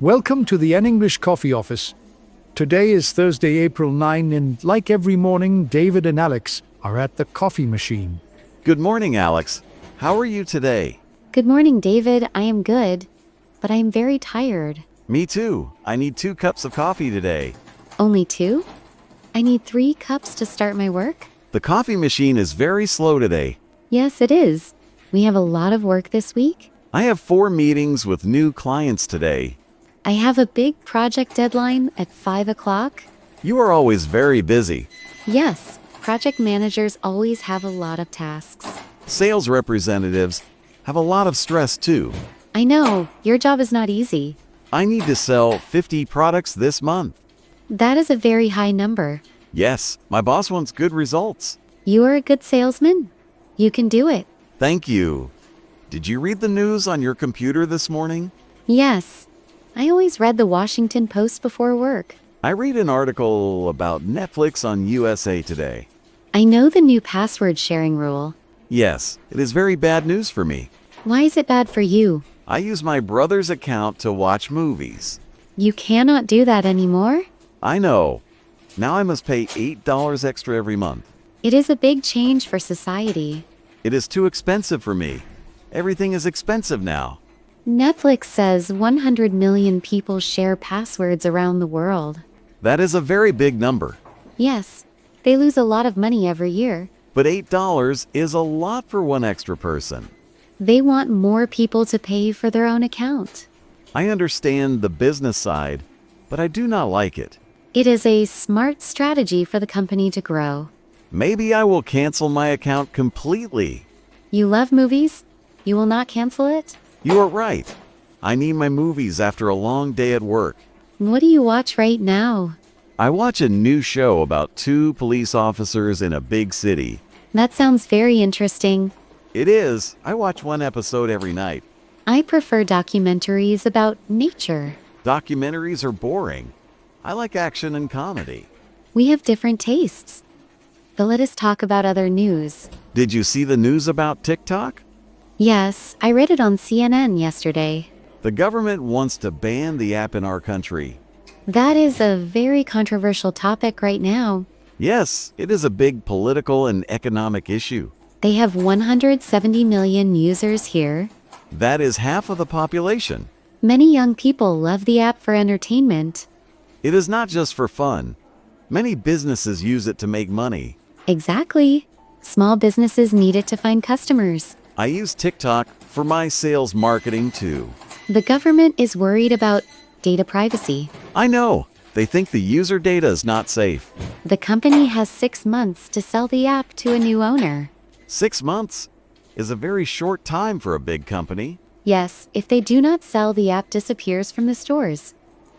Welcome to the N English Coffee Office. Today is Thursday, April 9, and like every morning, David and Alex are at the coffee machine. Good morning, Alex. How are you today? Good morning, David. I am good, but I am very tired. Me too. I need 2 cups of coffee today. Only 2? I need 3 cups to start my work? The coffee machine is very slow today. Yes, it is. We have a lot of work this week. I have 4 meetings with new clients today. I have a big project deadline at 5 o'clock. You are always very busy. Yes, project managers always have a lot of tasks. Sales representatives have a lot of stress too. I know, your job is not easy. I need to sell 50 products this month. That is a very high number. Yes, my boss wants good results. You are a good salesman. You can do it. Thank you. Did you read the news on your computer this morning? Yes, I always read the Washington Post before work. I read an article about Netflix on USA Today. I know the new password sharing rule. Yes, it is very bad news for me. Why is it bad for you? I use my brother's account to watch movies. You cannot do that anymore? I know. Now I must pay $8 extra every month. It is a big change for society. It is too expensive for me. Everything is expensive now. Netflix says 100 million people share passwords around the world. That is a very big number. Yes, they lose a lot of money every year. But $8 is a lot for one extra person. They want more people to pay for their own account. I understand the business side, but I do not like it. It is a smart strategy for the company to grow. Maybe I will cancel my account completely. You love movies? You will not cancel it? You are right. I need my movies after a long day at work. What do you watch right now? I watch a new show about 2 police officers in a big city. That sounds very interesting. It is. I watch 1 episode every night. I prefer documentaries about nature. Documentaries are boring. I like action and comedy. We have different tastes. But let us talk about other news. Did you see the news about TikTok? Yes, I read it on CNN yesterday. The government wants to ban the app in our country. That is a very controversial topic right now. Yes, it is a big political and economic issue. They have 170 million users here. That is half of the population. Many young people love the app for entertainment. It is not just for fun. Many businesses use it to make money. Exactly. Small businesses need it to find customers. I use TikTok for my sales marketing too. The government is worried about data privacy. I know. They think the user data is not safe. The company has 6 months to sell the app to a new owner. 6 months is a very short time for a big company. Yes, if they do not sell, the app disappears from the stores.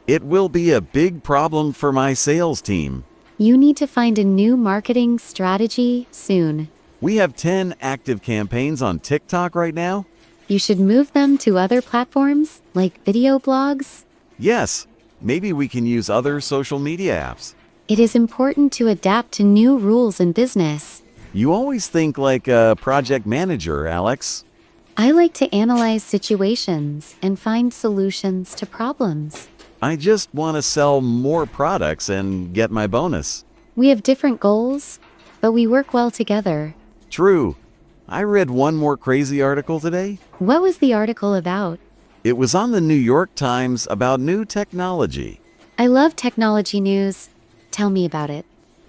It will be a big problem for my sales team. You need to find a new marketing strategy soon. We have 10 active campaigns on TikTok right now. You should move them to other platforms, like video blogs. Yes, maybe we can use other social media apps. It is important to adapt to new rules in business. You always think like a project manager, Alex. I like to analyze situations and find solutions to problems. I just want to sell more products and get my bonus. We have different goals, but we work well together. True. I read one more crazy article today. What was the article about? It was on the New York Times about new technology. I love technology news. Tell me about it.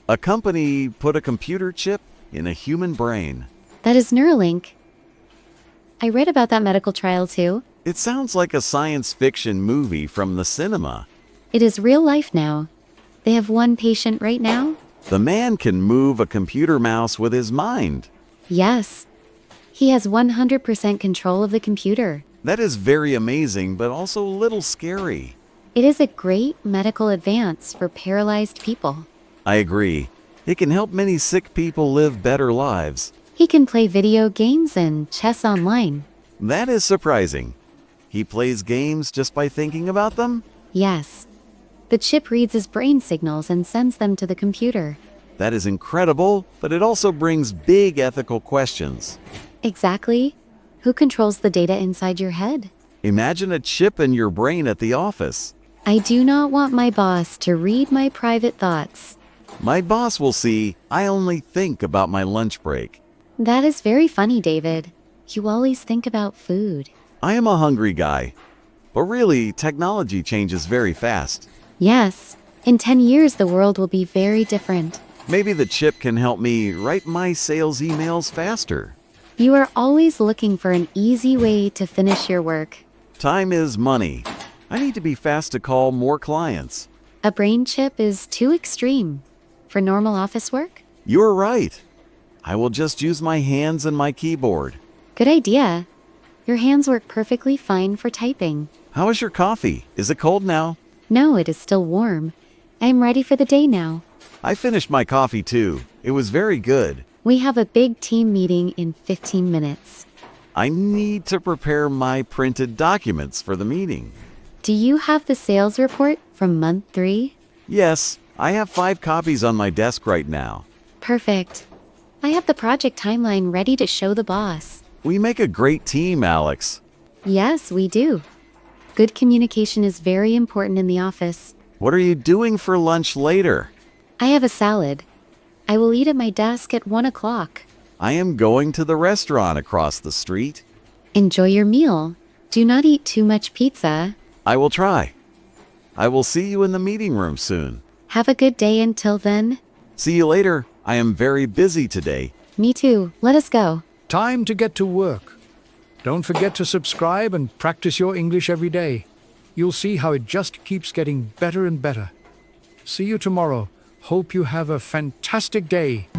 A company put a computer chip in a human brain. That is Neuralink. I read about that medical trial too. It sounds like a science fiction movie from the cinema. It is real life now. They have 1 patient right now. The man can move a computer mouse with his mind. Yes. He has 100% control of the computer. That is very amazing, but also a little scary. It is a great medical advance for paralyzed people. I agree. It can help many sick people live better lives. He can play video games and chess online. That is surprising. He plays games just by thinking about them? Yes. The chip reads his brain signals and sends them to the computer. That is incredible, but it also brings big ethical questions. Exactly. Who controls the data inside your head? Imagine a chip in your brain at the office. I do not want my boss to read my private thoughts. My boss will see I only think about my lunch break. That is very funny, David. You always think about food. I am a hungry guy. But really, technology changes very fast. Yes, in 10 years the world will be very different. Maybe the chip can help me write my sales emails faster. You are always looking for an easy way to finish your work. Time is money. I need to be fast to call more clients. A brain chip is too extreme. For normal office work? You're right. I will just use my hands and my keyboard. Good idea. Your hands work perfectly fine for typing. How is your coffee? Is it cold now? No, it is still warm. I am ready for the day now. I finished my coffee too. It was very good. We have a big team meeting in 15 minutes. I need to prepare my printed documents for the meeting. Do you have the sales report from month 3? Yes, I have 5 copies on my desk right now. Perfect. I have the project timeline ready to show the boss. We make a great team, Alex. Yes, we do. Good communication is very important in the office. What are you doing for lunch later? I have a salad. I will eat at my desk at 1 o'clock. I am going to the restaurant across the street. Enjoy your meal. Do not eat too much pizza. I will try. I will see you in the meeting room soon. Have a good day until then. See you later. I am very busy today. Me too. Let us go. Time to get to work. Don't forget to subscribe and practice your English every day. You'll see how it just keeps getting better and better. See you tomorrow. Hope you have a fantastic day.